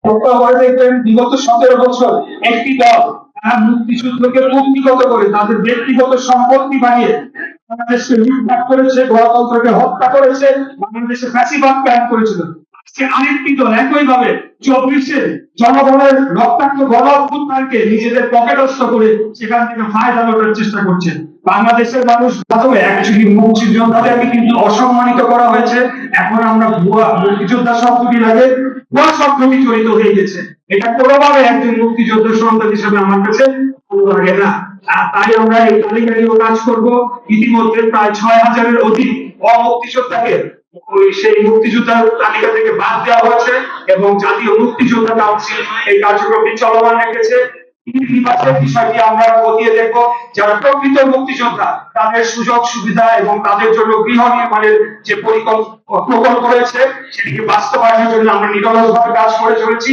লক্ষ্য করে দেখবেন বিগত 17 বছর একটি দল তারা মুক্তিযুদ্ধকে কূটনীতিগত করে তাদের ব্যক্তিগত সম্পত্তি বানিয়ে বাংলাদেশকে লুটপাট করেছে, গণতন্ত্রকে হত্যা করেছে, বাংলাদেশে ফ্যাসিবাদ কায়েম করেছিল। আজকে আরেকটি দল একইভাবে 24-এ জনগণের রক্তাক্ত গণ অভ্যুত্থানকে নিজেদের পকেটস্থ করে সেখান থেকে ফায়দা লোটার চেষ্টা করছে। বাংলাদেশের মানুষ প্রথমে অ্যাকচুয়ালি মুক্তিযোদ্ধাদেরকে কিন্তু অসম্মানিত করা হয়েছে। এখন আমরা ভুয়া মুক্তিযোদ্ধা শব্দটি লাগে ভুয়া শব্দটি জড়িত হয়ে গেছে। এটা কোনোভাবে একজন মুক্তিযোদ্ধার সন্তান হিসেবে আমার কাছে ভালো লাগে না। আর তাই আমরা এই তালিকা নিয়েও কাজ করবো। ইতিমধ্যে প্রায় 6000-এর অধিক অমুক্তিযোদ্ধাকে সেই মুক্তিযোদ্ধার তালিকা থেকে বাদ দেওয়া হয়েছে এবং জাতীয় মুক্তিযোদ্ধা কাউন্সিল এই কার্যক্রমটি চলমান রেখেছে। বিষয়টি আমরা খতিয়ে দেখবো, যারা প্রকৃত মুক্তিযোদ্ধা তাদের সুযোগ সুবিধা এবং তাদের জন্য গৃহ নির্মাণের যে প্রকল্প রয়েছে সেটিকে বাস্তবায়নের জন্য আমরা নিরলসভাবে কাজ করে চলেছি।